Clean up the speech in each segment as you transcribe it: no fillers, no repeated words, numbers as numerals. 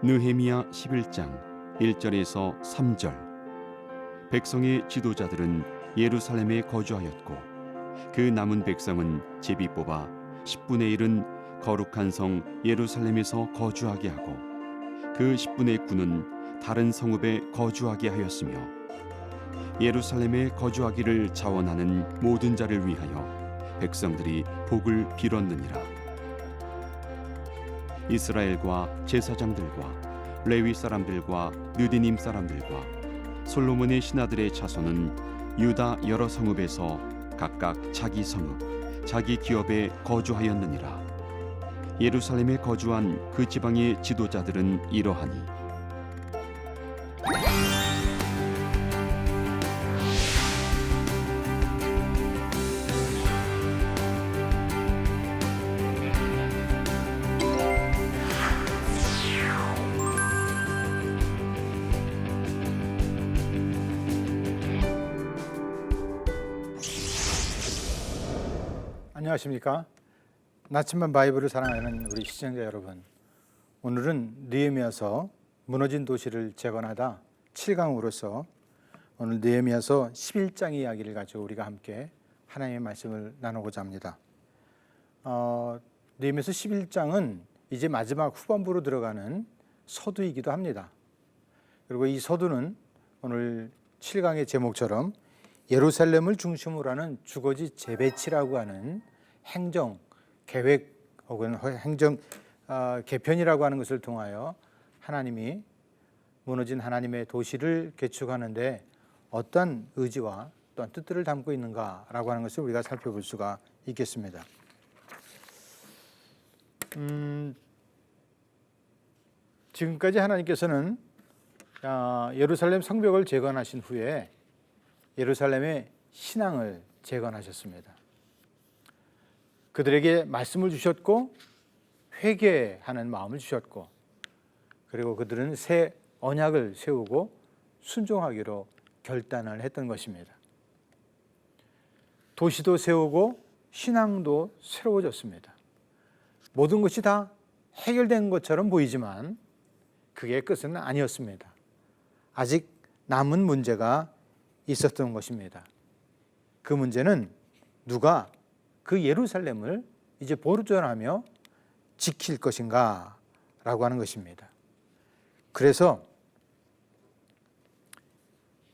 느헤미야 11장 1절에서 3절. 백성의 지도자들은 예루살렘에 거주하였고 그 남은 백성은 제비 뽑아 10분의 1은 거룩한 성 예루살렘에서 거주하게 하고 그 10분의 9는 다른 성읍에 거주하게 하였으며 예루살렘에 거주하기를 자원하는 모든 자를 위하여 백성들이 복을 빌었느니라. 이스라엘과 제사장들과 레위 사람들과 느디님 사람들과 솔로몬의 신하들의 자손은 유다 여러 성읍에서 각각 자기 성읍, 자기 기업에 거주하였느니라. 예루살렘에 거주한 그 지방의 지도자들은 이러하니 안녕하십니까? 나침반 바이블을 사랑하는 우리 시청자 여러분, 오늘은 느헤미야서 무너진 도시를 재건하다 7강으로서 오늘 느헤미야서 11장 이야기를 가지고 우리가 함께 하나님의 말씀을 나누고자 합니다. 느헤미야서 11장은 이제 마지막 후반부로 들어가는 서두이기도 합니다. 그리고 이 서두는 오늘 7강의 제목처럼 예루살렘을 중심으로 하는 주거지 재배치라고 하는 행정 계획 혹은 행정 개편이라고 하는 것을 통하여 하나님이 무너진 하나님의 도시를 개축하는데 어떤 의지와 또한 뜻들을 담고 있는가라고 하는 것을 우리가 살펴볼 수가 있겠습니다. 지금까지 하나님께서는 예루살렘 성벽을 재건하신 후에 예루살렘의 신앙을 재건하셨습니다. 그들에게 말씀을 주셨고 회개하는 마음을 주셨고 그리고 그들은 새 언약을 세우고 순종하기로 결단을 했던 것입니다. 도시도 세우고 신앙도 새로워졌습니다. 모든 것이 다 해결된 것처럼 보이지만 그게 끝은 아니었습니다. 아직 남은 문제가 있었던 것입니다. 그 문제는 누가 그 예루살렘을 이제 보존하며 지킬 것인가 라고 하는 것입니다. 그래서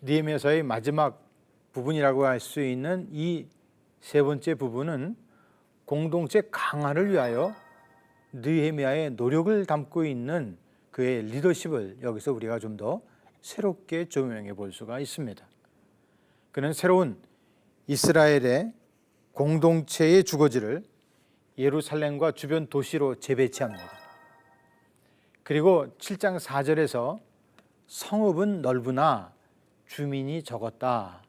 느헤미야서의 마지막 부분이라고 할 수 있는 이 세 번째 부분은 공동체 강화를 위하여 느헤미야의 노력을 담고 있는 그의 리더십을 여기서 우리가 좀 더 새롭게 조명해 볼 수가 있습니다. 그는 새로운 이스라엘의 공동체의 주거지를 예루살렘과 주변 도시로 재배치합니다. 그리고 7장 4절에서 성읍은 넓으나 주민이 적었다.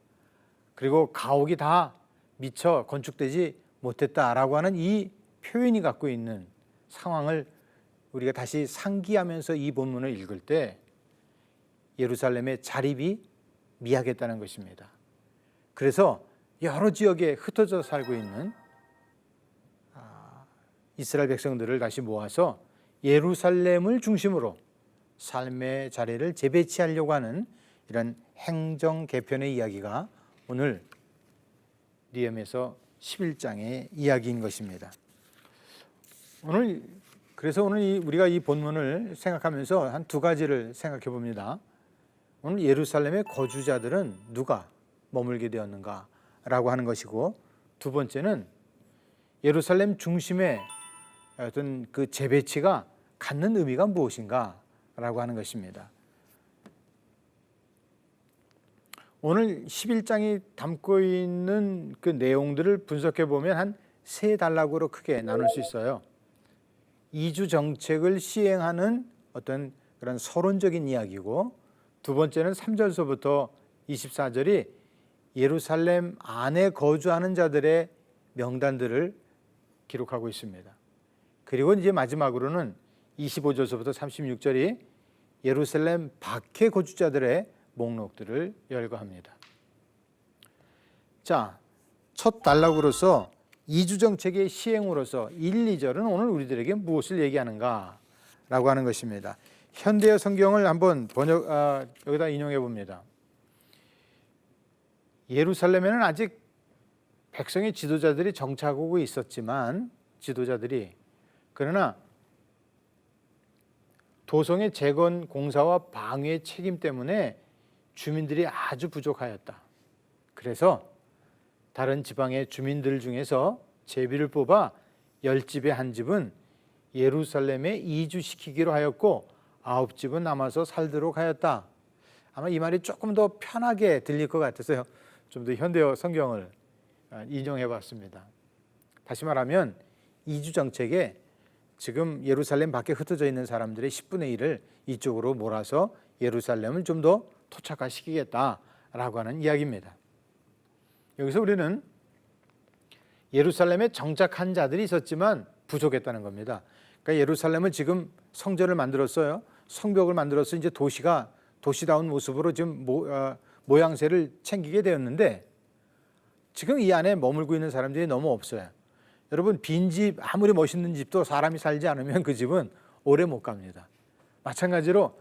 그리고 가옥이 다 미처 건축되지 못했다라고 하는 이 표현이 갖고 있는 상황을 우리가 다시 상기하면서 이 본문을 읽을 때 예루살렘의 자립이 미약했다는 것입니다. 그래서 여러 지역에 흩어져 살고 있는 이스라엘 백성들을 다시 모아서 예루살렘을 중심으로 삶의 자리를 재배치하려고 하는 이런 행정 개편의 이야기가 오늘 느헤미야서 11장의 이야기인 것입니다. 그래서 오늘 우리가 이 본문을 생각하면서 한 두 가지를 생각해 봅니다. 오늘 예루살렘의 거주자들은 누가 머물게 되었는가 라고 하는 것이고, 두 번째는 예루살렘 중심의 어떤 그 재배치가 갖는 의미가 무엇인가 라고 하는 것입니다. 오늘 11장이 담고 있는 그 내용들을 분석해 보면 한 세 단락으로 크게 나눌 수 있어요. 이주 정책을 시행하는 어떤 그런 서론적인 이야기고, 두 번째는 3절서부터 24절이 예루살렘 안에 거주하는 자들의 명단들을 기록하고 있습니다. 그리고 이제 마지막으로는 25절서부터 36절이 예루살렘 밖의 거주자들의 목록들을 열거합니다. 자, 첫 단락으로서 이주 정책의 시행으로서 1, 2절은 오늘 우리들에게 무엇을 얘기하는가 라고 하는 것입니다. 현대어 성경을 한번 여기다 인용해 봅니다. 예루살렘에는 아직 백성의 지도자들이 정착하고 있었지만 그러나 도성의 재건 공사와 방위의 책임 때문에 주민들이 아주 부족하였다. 그래서 다른 지방의 주민들 중에서 제비를 뽑아 10집의 한 집은 예루살렘에 이주시키기로 하였고 9집은 남아서 살도록 하였다. 아마 이 말이 조금 더 편하게 들릴 것 같아서요. 좀 더 현대어 성경을 인용해 봤습니다. 다시 말하면 이주 정책에 지금 예루살렘 밖에 흩어져 있는 사람들의 10분의 1을 이쪽으로 몰아서 예루살렘을 좀 더 토착화시키겠다라고 하는 이야기입니다. 여기서 우리는 예루살렘에 정착한 자들이 있었지만 부족했다는 겁니다. 그러니까 예루살렘을 지금 성전을 만들었어요. 성벽을 만들어서 이제 도시다운 모습으로 지금 모양새를 챙기게 되었는데 지금 이 안에 머물고 있는 사람들이 너무 없어요. 여러분, 빈집 아무리 멋있는 집도 사람이 살지 않으면 그 집은 오래 못 갑니다. 마찬가지로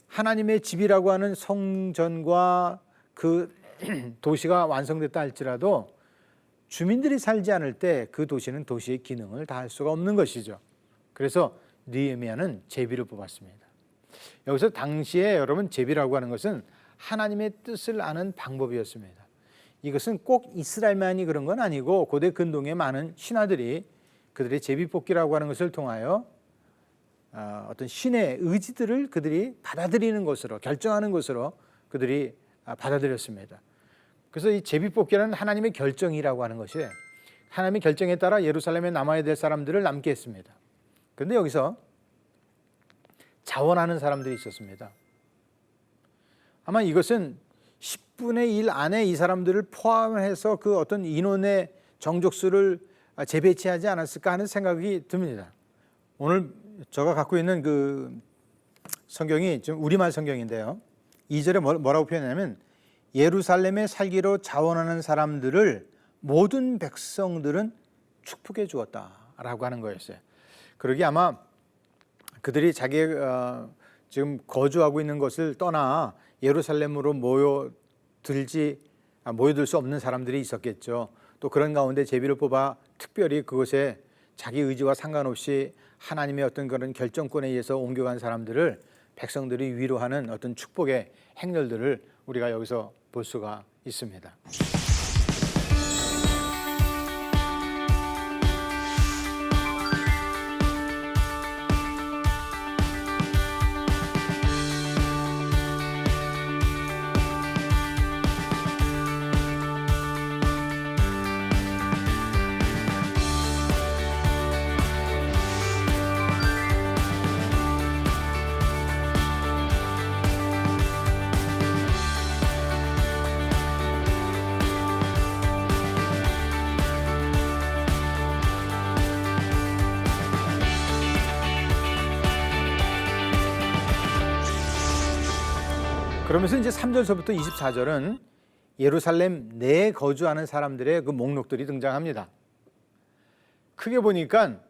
하나님의 집이라고 하는 성전과 그 도시가 완성됐다 할지라도 주민들이 살지 않을 때 그 도시는 도시의 기능을 다할 수가 없는 것이죠. 그래서 느헤미야는 제비를 뽑았습니다. 여기서 당시에 여러분, 제비라고 하는 것은 하나님의 뜻을 아는 방법이었습니다. 이것은 꼭 이스라엘만이 그런 건 아니고 고대 근동의 많은 신하들이 그들의 제비뽑기라고 하는 것을 통하여 어떤 신의 의지들을 그들이 받아들이는 것으로, 결정하는 것으로 그들이 받아들였습니다. 그래서 이 제비뽑기라는 하나님의 결정이라고 하는 것이 하나님의 결정에 따라 예루살렘에 남아야 될 사람들을 남게 했습니다. 그런데 여기서 자원하는 사람들이 있었습니다. 아마 이것은 10분의 1 안에 이 사람들을 포함해서 그 어떤 인원의 정족수를 재배치하지 않았을까 하는 생각이 듭니다. 오늘 제가 갖고 있는 그 성경이 좀 우리말 성경인데요. 2절에 뭐라고 표현하냐면 예루살렘에 살기로 자원하는 사람들을 모든 백성들은 축복해 주었다라고 하는 거였어요. 그러기 아마 그들이 자기의 지금 거주하고 있는 것을 떠나 예루살렘으로 모여들 수 없는 사람들이 있었겠죠. 또 그런 가운데 제비를 뽑아 특별히 그것에 자기 의지와 상관없이 하나님의 어떤 그런 결정권에 의해서 옮겨간 사람들을 백성들이 위로하는 어떤 축복의 행렬들을 우리가 여기서 볼 수가 있습니다. 그러면서 이제 3절서부터 24절은 예루살렘 내에 거주하는 사람들의 그 목록들이 등장합니다. 크게 보니까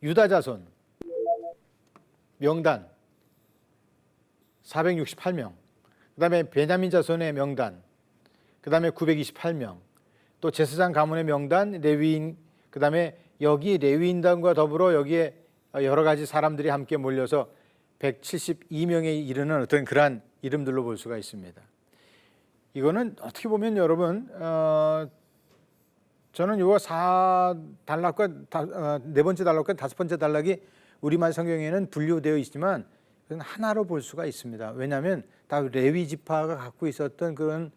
유다 자손 명단 468명, 그다음에 베냐민 자손의 명단, 그다음에 928명, 또 제사장 가문의 명단, 레위인, 그다음에 여기 레위인단과 더불어 여기에 여러 가지 사람들이 함께 몰려서 172명에 이르는 어떤 그러한 이름들로 볼 수가 있습니다. 이거는 어떻게 보면 여러분 저는 이거 4단락과 네 번째 단락과 다섯 번째 단락이 우리말 성경에는 분류되어 있지만 그건 하나로 볼 수가 있습니다. 왜냐하면 다 레위 지파가 갖고 있었던 그런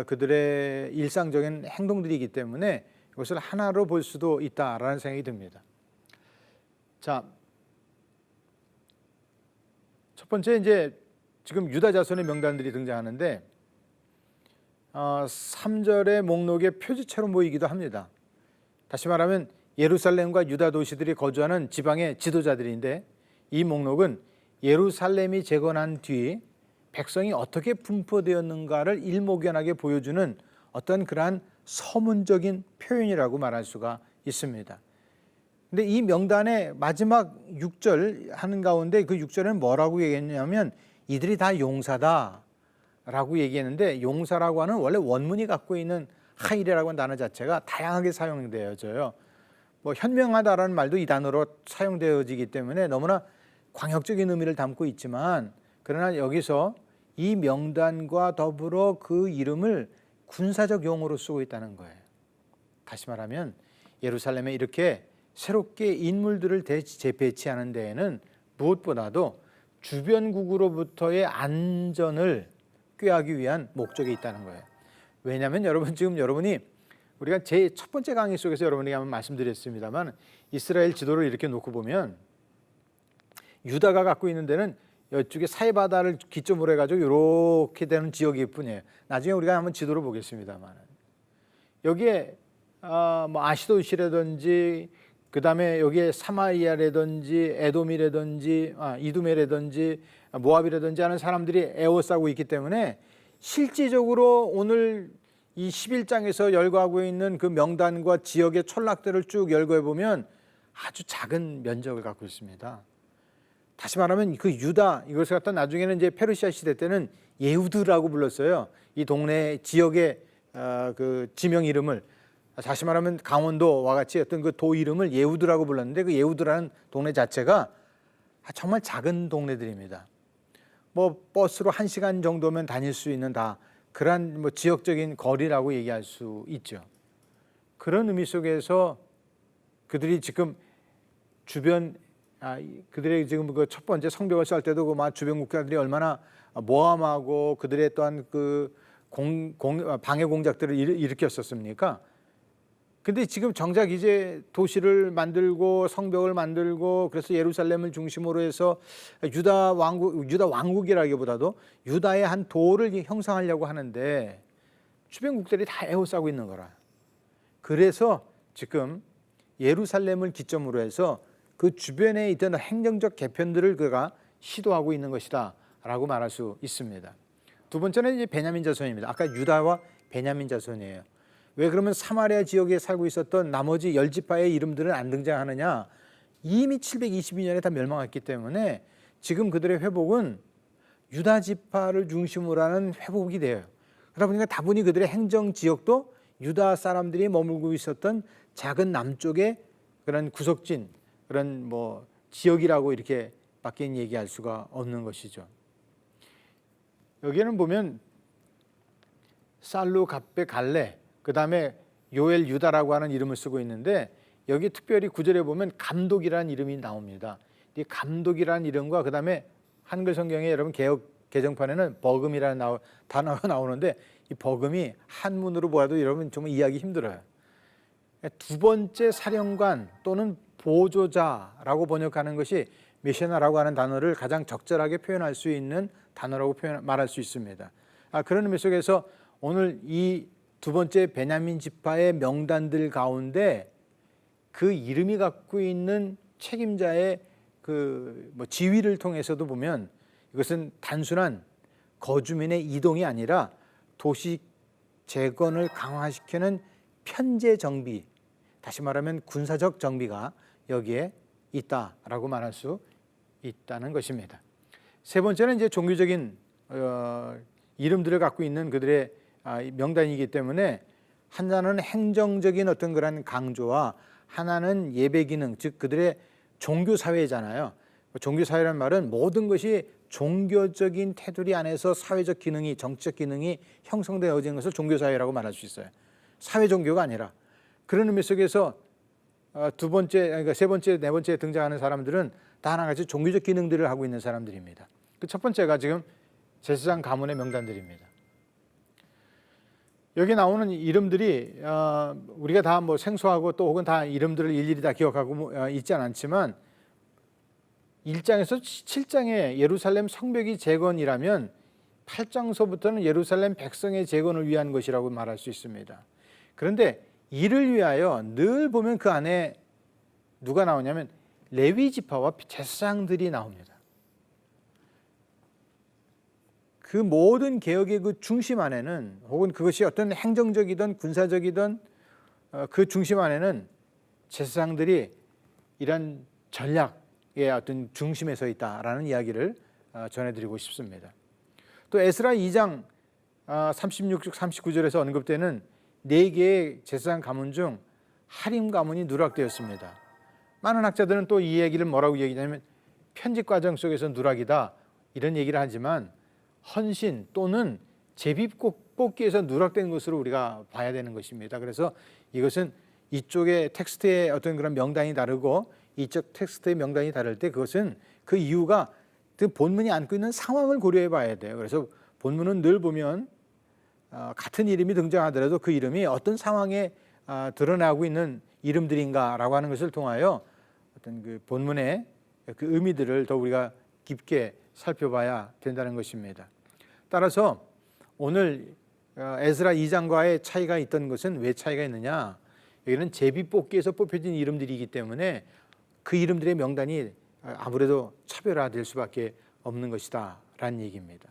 그들의 일상적인 행동들이기 때문에 이것을 하나로 볼 수도 있다라는 생각이 듭니다. 자, 첫 번째 이제 지금 유다 자손의 명단들이 등장하는데 3절의 목록의 표지처럼 보이기도 합니다. 다시 말하면 예루살렘과 유다 도시들이 거주하는 지방의 지도자들인데 이 목록은 예루살렘이 재건한 뒤 백성이 어떻게 분포되었는가를 일목요연하게 보여주는 어떤 그러한 서문적인 표현이라고 말할 수가 있습니다. 근데 이 명단의 마지막 6절 하는 가운데 그 6절에는 뭐라고 얘기했냐면 이들이 다 용사다라고 얘기했는데, 용사라고 하는 원래 원문이 갖고 있는 하일이라고 하는 단어 자체가 다양하게 사용되어져요. 뭐 현명하다라는 말도 이 단어로 사용되어지기 때문에 너무나 광역적인 의미를 담고 있지만, 그러나 여기서 이 명단과 더불어 그 이름을 군사적 용어로 쓰고 있다는 거예요. 다시 말하면 예루살렘에 이렇게 새롭게 인물들을 재배치하는 데에는 무엇보다도 주변국으로부터의 안전을 꾀하기 위한 목적이 있다는 거예요. 왜냐하면 여러분, 지금 여러분이 우리가 제 첫 번째 강의 속에서 여러분에게 한번 말씀드렸습니다만, 이스라엘 지도를 이렇게 놓고 보면 유다가 갖고 있는 데는 이쪽에 사해바다를 기점으로 해가지고 이렇게 되는 지역일 뿐이에요. 나중에 우리가 한번 지도를 보겠습니다만, 여기에 뭐 아시도시라든지, 그 다음에 여기에 사마리아라든지 에돔이라든지 이두메라든지 모압이라든지 하는 사람들이 에워싸고 있기 때문에, 실질적으로 오늘 이 11장에서 열거하고 있는 그 명단과 지역의 촌락들을 쭉 열거해 보면 아주 작은 면적을 갖고 있습니다. 다시 말하면 그 유다, 이것을 갖다 나중에는 이제 페르시아 시대 때는 예후드라고 불렀어요. 이 동네 지역의 그 지명 이름을, 다시 말하면 강원도와 같이 어떤 그 도 이름을 예후드라고 불렀는데, 그 예후드라는 동네 자체가 정말 작은 동네들입니다. 뭐 버스로 1시간 정도면 다닐 수 있는 다 그러한 뭐 지역적인 거리라고 얘기할 수 있죠. 그런 의미 속에서 그들이 지금 주변 그들의 지금 그 첫 번째 성벽을 쌓을 때도 그 막 주변 국가들이 얼마나 모함하고 그들의 또한 그 방해 공작들을 일으켰었습니까? 근데 지금 정작 이제 도시를 만들고 성벽을 만들고, 그래서 예루살렘을 중심으로 해서 유다 왕국이라기보다도 유다의 한 도를 형성하려고 하는데 주변국들이 다 에워싸고 있는 거라. 그래서 지금 예루살렘을 기점으로 해서 그 주변에 있던 행정적 개편들을 그가 시도하고 있는 것이다라고 말할 수 있습니다. 두 번째는 이제 베냐민 자손입니다. 아까 유다와 베냐민 자손이에요. 왜 그러면 사마리아 지역에 살고 있었던 나머지 10지파의 이름들은 안 등장하느냐? 이미 722년에 다 멸망했기 때문에 지금 그들의 회복은 유다 지파를 중심으로 하는 회복이 돼요. 그러다 보니까 다분히 그들의 행정 지역도 유다 사람들이 머물고 있었던 작은 남쪽의 그런 구석진, 그런 뭐 지역이라고 이렇게 밖에 얘기할 수가 없는 것이죠. 여기에는 보면 살루, 갑베, 갈레, 그 다음에 요엘, 유다라고 하는 이름을 쓰고 있는데, 여기 특별히 구절에 보면 감독이라는 이름이 나옵니다. 이 감독이라는 이름과 그 다음에 한글 성경에 여러분 개정판에는 버금이라는 단어가 나오는데, 이 버금이 한문으로 보아도 여러분 정말 이해하기 힘들어요. 두 번째 사령관 또는 보조자라고 번역하는 것이 미시나라고 하는 단어를 가장 적절하게 표현할 수 있는 단어라고 말할 수 있습니다. 그런 의미 속에서 오늘 이 두 번째 베냐민 지파의 명단들 가운데 그 이름이 갖고 있는 책임자의 그 뭐 지위를 통해서도 보면, 이것은 단순한 거주민의 이동이 아니라 도시 재건을 강화시키는 편제 정비, 다시 말하면 군사적 정비가 여기에 있다라고 말할 수 있다는 것입니다. 세 번째는 이제 종교적인 이름들을 갖고 있는 그들의 명단이기 때문에, 하나는 행정적인 어떤 그런 강조와 하나는 예배 기능, 즉 그들의 종교 사회잖아요. 종교 사회라는 말은 모든 것이 종교적인 테두리 안에서 사회적 기능이, 정치적 기능이 형성되어진 것을 종교 사회라고 말할 수 있어요. 사회 종교가 아니라. 그런 의미 속에서 두 번째, 그러니까 세 번째, 네 번째에 등장하는 사람들은 다 하나같이 종교적 기능들을 하고 있는 사람들입니다. 그 첫 번째가 지금 제사장 가문의 명단들입니다. 여기 나오는 이름들이 우리가 다 뭐 생소하고 또 혹은 다 이름들을 일일이 다 기억하고 있지 않지만, 1장에서 7장에 예루살렘 성벽이 재건이라면 8장서부터는 예루살렘 백성의 재건을 위한 것이라고 말할 수 있습니다. 그런데 이를 위하여 늘 보면 그 안에 누가 나오냐면 레위 지파와 제사장들이 나옵니다. 그 모든 개혁의 그 중심 안에는, 혹은 그것이 어떤 행정적이든 군사적이든 그 중심 안에는 제사장들이 이런 전략의 어떤 중심에 서 있다라는 이야기를 전해드리고 싶습니다. 또 에스라 2장 36절 39절에서 언급되는 4개의 제사장 가문 중 하림 가문이 누락되었습니다. 많은 학자들은 또 이 얘기를 뭐라고 얘기하냐면 편집 과정 속에서 누락이다 이런 얘기를 하지만 헌신 또는 제비뽑기에서 누락된 것으로 우리가 봐야 되는 것입니다. 그래서 이것은 이쪽의 텍스트의 어떤 그런 명단이 다르고 이쪽 텍스트의 명단이 다를 때 그것은 그 이유가 그 본문이 안고 있는 상황을 고려해 봐야 돼요. 그래서 본문은 늘 보면 같은 이름이 등장하더라도 그 이름이 어떤 상황에 드러나고 있는 이름들인가라고 하는 것을 통하여 어떤 그 본문의 그 의미들을 더 우리가 깊게 살펴봐야 된다는 것입니다. 따라서 오늘 에스라 2장과의 차이가 있던 것은 왜 차이가 있느냐? 여기는 제비뽑기에서 뽑혀진 이름들이기 때문에 그 이름들의 명단이 아무래도 차별화될 수밖에 없는 것이다 라는 얘기입니다.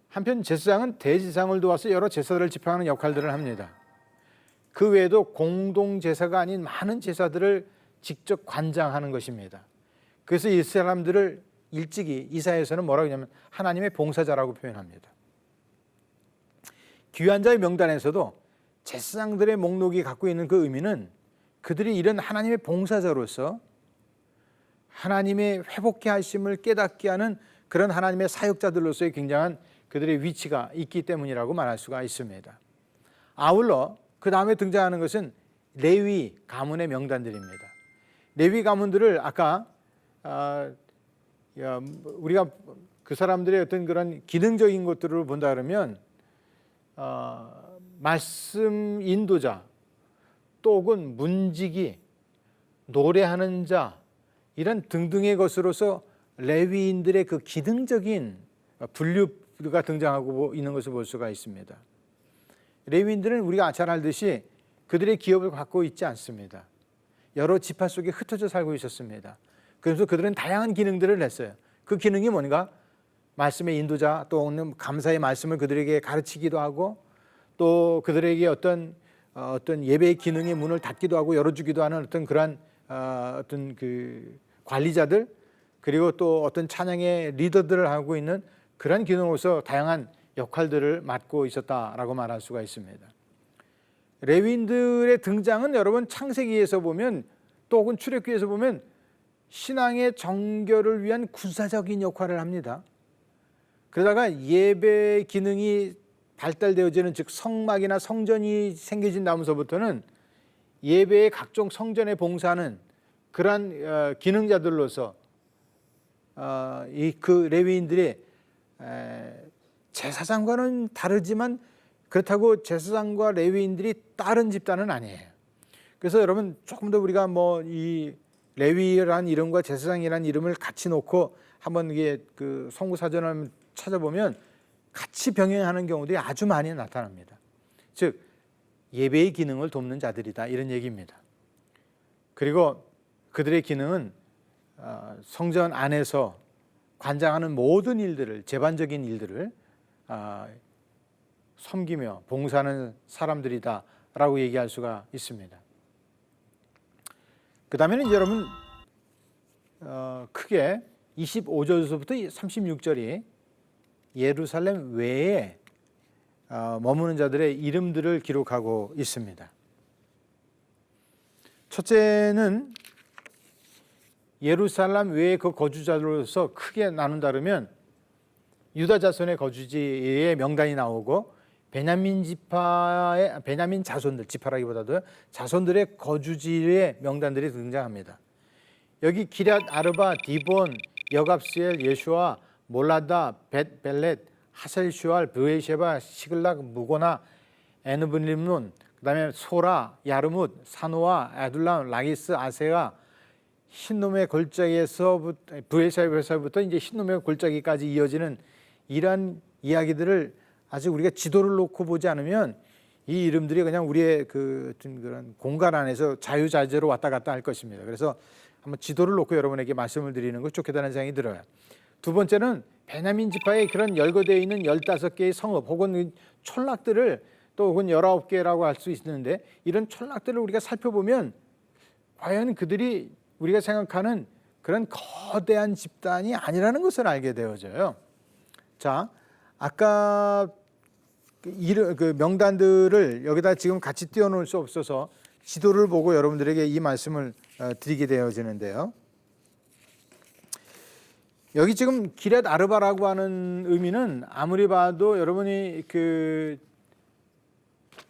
한편 제사장은 대제사장을 도와서 여러 제사들을 집행하는 역할들을 합니다. 그 외에도 공동제사가 아닌 많은 제사들을 직접 관장하는 것입니다. 그래서 이 사람들을 일찍이 이사야에서는 뭐라고 하냐면 하나님의 봉사자라고 표현합니다. 귀한 자의 명단에서도 제사장들의 목록이 갖고 있는 그 의미는 그들이 이런 하나님의 봉사자로서 하나님의 회복케 하심을 깨닫게 하는 그런 하나님의 사역자들로서의 굉장한 그들의 위치가 있기 때문이라고 말할 수가 있습니다. 아울러 그 다음에 등장하는 것은 레위 가문의 명단들입니다. 레위 가문들을 아까 우리가 그 사람들의 어떤 그런 기능적인 것들을 본다 그러면 말씀 인도자 또 혹은 문지기 노래하는 자 이런 등등의 것으로서 레위인들의 그 기능적인 분류가 등장하고 있는 것을 볼 수가 있습니다. 레위인들은 우리가 잘 알듯이 그들의 기업을 갖고 있지 않습니다. 여러 지파 속에 흩어져 살고 있었습니다. 그래서 그들은 다양한 기능들을 냈어요. 그 기능이 뭔가 말씀의 인도자 또는 감사의 말씀을 그들에게 가르치기도 하고 또 그들에게 어떤 예배의 기능의 문을 닫기도 하고 열어주기도 하는 어떤 그러한 어떤 그 관리자들 그리고 또 어떤 찬양의 리더들을 하고 있는 그런 기능으로서 다양한 역할들을 맡고 있었다라고 말할 수가 있습니다. 레위인들의 등장은 여러분 창세기에서 보면 또 혹은 출애굽기에서 보면 신앙의 정결을 위한 군사적인 역할을 합니다. 그러다가 예배 기능이 발달되어지는 즉 성막이나 성전이 생겨진 다음서부터는 예배의 각종 성전에 봉사하는 그러한 기능자들로서 그 레위인들이 제사장과는 다르지만 그렇다고 제사장과 레위인들이 다른 집단은 아니에요. 그래서 여러분 조금 더 우리가 이 레위라는 이름과 제사장이라는 이름을 같이 놓고 한번 이게 그 성구사전을 찾아보면 같이 병행하는 경우들이 아주 많이 나타납니다. 즉 예배의 기능을 돕는 자들이다 이런 얘기입니다. 그리고 그들의 기능은 성전 안에서 관장하는 모든 일들을 제반적인 일들을 섬기며 봉사하는 사람들이다라고 얘기할 수가 있습니다. 그 다음에는 이제 여러분 크게 25절에서부터 36절이 예루살렘 외에 머무는 자들의 이름들을 기록하고 있습니다. 첫째는 예루살렘 외의 그 거주자들로서 크게 나눈다면 유다 자손의 거주지의 명단이 나오고 베냐민 자손들 지파라기보다도 자손들의 거주지의 명단들이 등장합니다. 여기 기럇 아르바, 디본, 여갑스엘, 예슈아, 몰라다, 벳벨렛, 하셀슈알, 브에셰바, 시글락, 무고나, 에누분림론, 그다음에 소라, 야르뭇, 사노아, 아둘람, 라기스, 아세가 흰놈의 골짜기에서 브에셰바에서부터 이제 흰놈의 골짜기까지 이어지는 이러한 이야기들을 아직 우리가 지도를 놓고 보지 않으면 이 이름들이 그냥 우리의 그런 공간 안에서 자유자재로 왔다 갔다 할 것입니다. 그래서 한번 지도를 놓고 여러분에게 말씀을 드리는 것 좋겠다는 생각이 들어요. 두 번째는 베냐민 지파의 그런 열거되어 있는 15개의 성읍 혹은 촌락들을 또 혹은 19개라고 할 수 있는데 이런 촌락들을 우리가 살펴보면 과연 그들이 우리가 생각하는 그런 거대한 집단이 아니라는 것을 알게 되어져요. 자, 아까 그 명단들을 여기다 지금 같이 띄워놓을 수 없어서 지도를 보고 여러분들에게 이 말씀을 드리게 되어지는데요. 여기 지금 기럇 아르바라고 하는 의미는 아무리 봐도 여러분이 그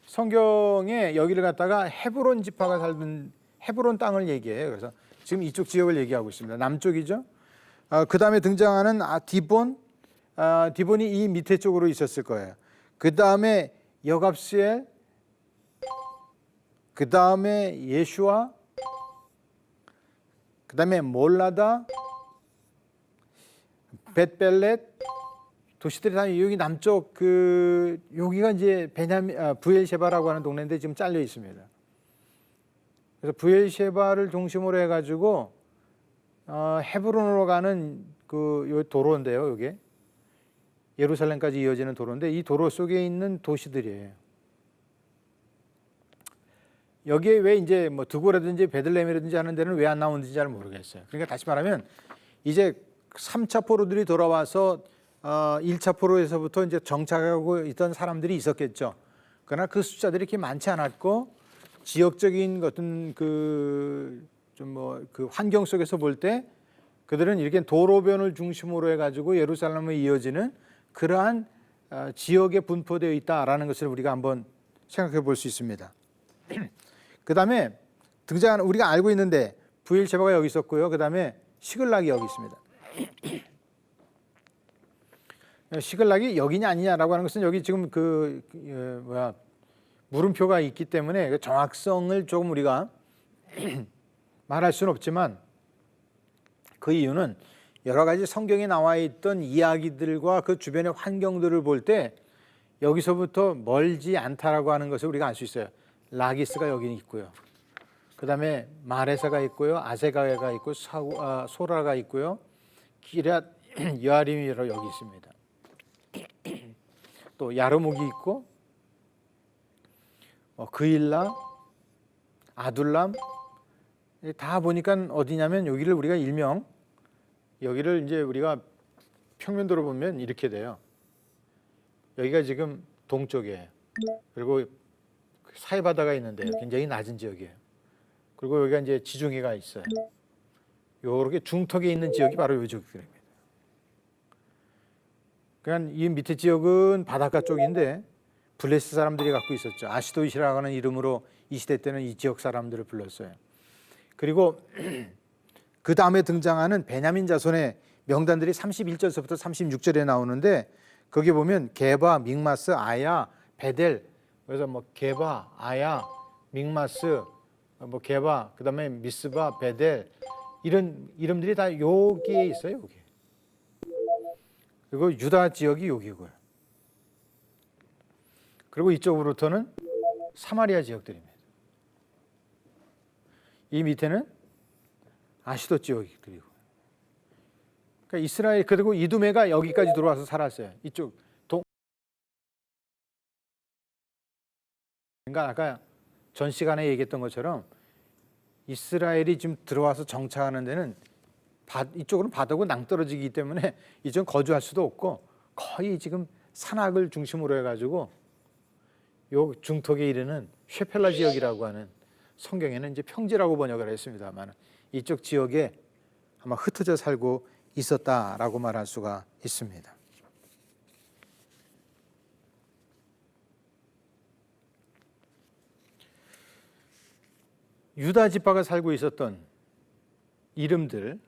성경에 여기를 갖다가 헤브론 지파가 살던 헤브론 땅을 얘기해요. 그래서 지금 이쪽 지역을 얘기하고 있습니다. 남쪽이죠. 그 다음에 등장하는 디본, 디본이 이 밑에 쪽으로 있었을 거예요. 그 다음에 여갑스엘, 그 다음에 예슈아, 그 다음에 몰라다, 벳벨렛, 도시들이 다 여기 남쪽 그 여기가 이제 부엘셰바라고 하는 동네인데 지금 잘려 있습니다. 그래서 부엘셰바를 중심으로 해가지고 헤브론으로 가는 그 요 도로인데요. 이게 예루살렘까지 이어지는 도로인데 이 도로 속에 있는 도시들이에요. 여기에 왜 이제 뭐 드고라든지 베들레헴이라든지 하는 데는 왜 안 나오는지 잘 모르겠어요. 그러니까 다시 말하면 이제 3차 포로들이 돌아와서 1차 포로에서부터 이제 정착하고 있던 사람들이 있었겠죠. 그러나 그 숫자들이 이렇게 많지 않았고 지역적인 어떤 그 좀 뭐 그 환경 속에서 볼 때 그들은 이렇게 도로변을 중심으로 해가지고 예루살렘에 이어지는 그러한 지역에 분포되어 있다라는 것을 우리가 한번 생각해 볼 수 있습니다. 그 다음에 등장하는 우리가 알고 있는데 부엘셰바가 여기 있었고요. 그 다음에 시글락이 여기 있습니다. 시글락이 여기냐 아니냐라고 하는 것은 여기 지금 물음표가 있기 때문에 그 정확성을 조금 우리가 말할 수는 없지만 그 이유는 여러 가지 성경에 나와 있던 이야기들과 그 주변의 환경들을 볼 때 여기서부터 멀지 않다라고 하는 것을 우리가 알 수 있어요. 라기스가 여기 있고요. 그 다음에 마레사가 있고요. 아세가가 있고 소라가 있고요. 기럇 여아림이 여기 있습니다. 또 야르목이 있고 그일라, 아둘람 다 보니까 어디냐면 여기를 우리가 일명 여기를 이제 우리가 평면도로 보면 이렇게 돼요. 여기가 지금 동쪽이에요. 그리고 사해바다가 있는데 굉장히 낮은 지역이에요. 그리고 여기가 이제 지중해가 있어요. 요렇게 중턱에 있는 지역이 바로 이 지역들입니다. 그러니까 이 밑에 지역은 바닷가 쪽인데 블레스 사람들이 갖고 있었죠. 아시도이시라고 하는 이름으로 이 시대 때는 이 지역 사람들을 불렀어요. 그리고 그 다음에 등장하는 베냐민 자손의 명단들이 31절서부터 36절에 나오는데 거기 보면 게바, 믹마스, 아야, 베델 그래서 뭐 게바, 아야, 믹마스, 뭐 게바, 그다음에 미스바, 베델 이런 이름들이 다 여기에 있어요. 여기. 그리고 유다 지역이 여기고요. 그리고 이쪽으로부터는 사마리아 지역들입니다. 이 밑에는 아시도 지역들이고. 그러니까 이스라엘 그리고 이두메가 여기까지 들어와서 살았어요. 이쪽 그러니까 아까 전 시간에 얘기했던 것처럼 이스라엘이 지금 들어와서 정착하는 데는 이쪽으로는 바다고 낭떠러지기 때문에 이쪽은 거주할 수도 없고 거의 지금 산악을 중심으로 해가지고 요 중턱에 이르는 쉐펠라 지역이라고 하는 성경에는 이제 평지라고 번역을 했습니다만 이쪽 지역에 아마 흩어져 살고 있었다라고 말할 수가 있습니다. 유다 지파가 살고 있었던 이름들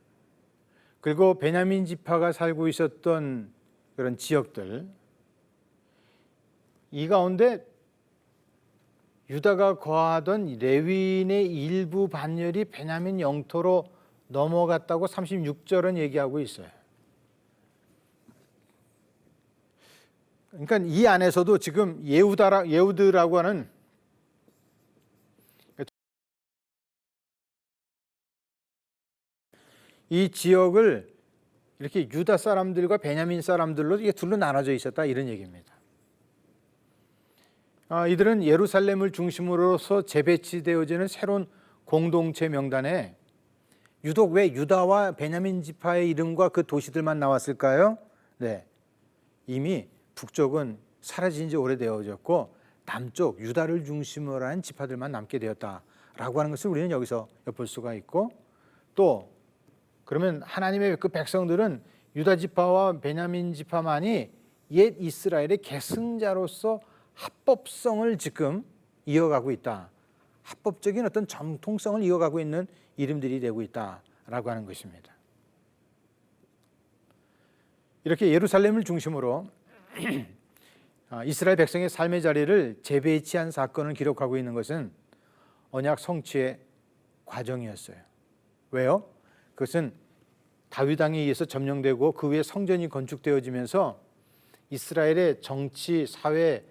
그리고 베냐민 지파가 살고 있었던 그런 지역들 이 가운데 유다가 거하던 레위인의 일부 반열이 베냐민 영토로 넘어갔다고 36절은 얘기하고 있어요. 그러니까 이 안에서도 지금 예후드라고 하는 이 지역을 이렇게 유다 사람들과 베냐민 사람들로 이게 둘로 나눠져 있었다 이런 얘기입니다. 이들은 예루살렘을 중심으로서 재배치되어지는 새로운 공동체 명단에 유독 왜 유다와 베냐민 지파의 이름과 그 도시들만 나왔을까요? 네, 이미 북쪽은 사라진 지 오래되어졌고 남쪽 유다를 중심으로 한 지파들만 남게 되었다라고 하는 것을 우리는 여기서 엿볼 수가 있고, 또 그러면 하나님의 그 백성들은 유다 지파와 베냐민 지파만이 옛 이스라엘의 계승자로서 합법성을 지금 이어가고 있다. 합법적인 어떤 정통성을 이어가고 있는 이름들이 되고 있다라고 하는 것입니다. 이렇게 예루살렘을 중심으로 이스라엘 백성의 삶의 자리를 재배치한 사건을 기록하고 있는 것은 언약 성취의 과정이었어요. 왜요? 그것은 다윗 왕에 의해서 점령되고 그 후에 성전이 건축되어지면서 이스라엘의 정치, 사회,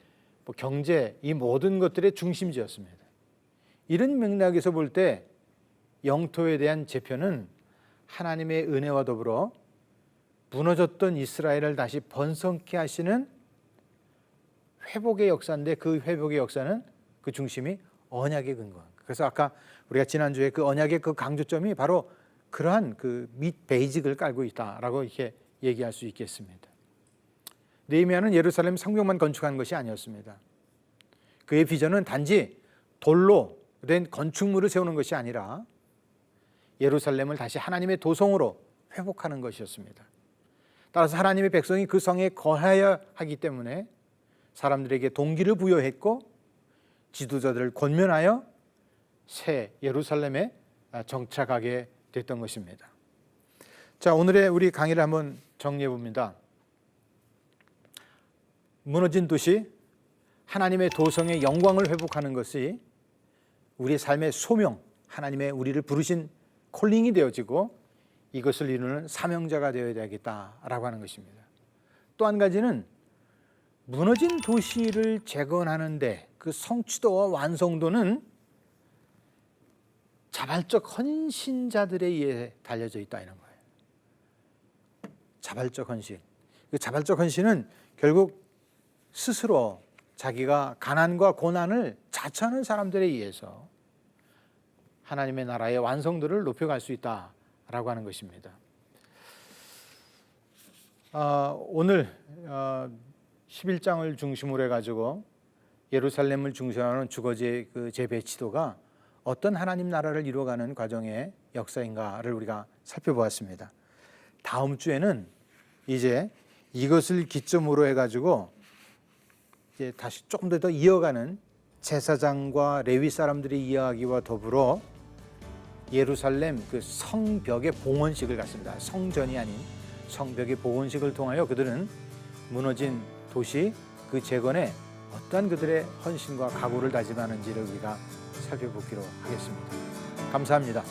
경제 이 모든 것들의 중심지였습니다. 이런 맥락에서 볼 때 영토에 대한 제표는 하나님의 은혜와 더불어 무너졌던 이스라엘을 다시 번성케 하시는 회복의 역사인데, 그 회복의 역사는 그 중심이 언약의 근거. 그래서 아까 우리가 지난주에 그 언약의 그 강조점이 바로 그러한 그 밑 베이직을 깔고 있다라고 이렇게 얘기할 수 있겠습니다. 느헤미야는 예루살렘 성벽만 건축한 것이 아니었습니다. 그의 비전은 단지 돌로 된 건축물을 세우는 것이 아니라 예루살렘을 다시 하나님의 도성으로 회복하는 것이었습니다. 따라서 하나님의 백성이 그 성에 거하여야 하기 때문에 사람들에게 동기를 부여했고 지도자들을 권면하여 새 예루살렘에 정착하게 됐던 것입니다. 자, 오늘의 우리 강의를 한번 정리해 봅니다. 무너진 도시, 하나님의 도성의 영광을 회복하는 것이 우리의 삶의 소명, 하나님의 우리를 부르신 콜링이 되어지고 이것을 이루는 사명자가 되어야 되겠다라고 하는 것입니다. 또 한 가지는 무너진 도시를 재건하는데 그 성취도와 완성도는 자발적 헌신자들에 의해 달려져 있다 이런 거예요. 자발적 헌신. 그 자발적 헌신은 결국 스스로 자기가 가난과 고난을 자처하는 사람들에 의해서 하나님의 나라의 완성도를 높여갈 수 있다라고 하는 것입니다. 오늘 11장을 중심으로 해가지고 예루살렘을 중심으로 주거지의 그 재배치도가 어떤 하나님 나라를 이루어가는 과정의 역사인가를 우리가 살펴보았습니다. 다음 주에는 이제 이것을 기점으로 해가지고 이제 다시 조금 더 이어가는 제사장과 레위 사람들의 이야기와 더불어 예루살렘 그 성벽의 봉헌식을 갖습니다. 성전이 아닌 성벽의 봉헌식을 통하여 그들은 무너진 도시 그 재건에 어떠한 그들의 헌신과 각오를 다짐하는지를 우리가 살펴보기로 하겠습니다. 감사합니다.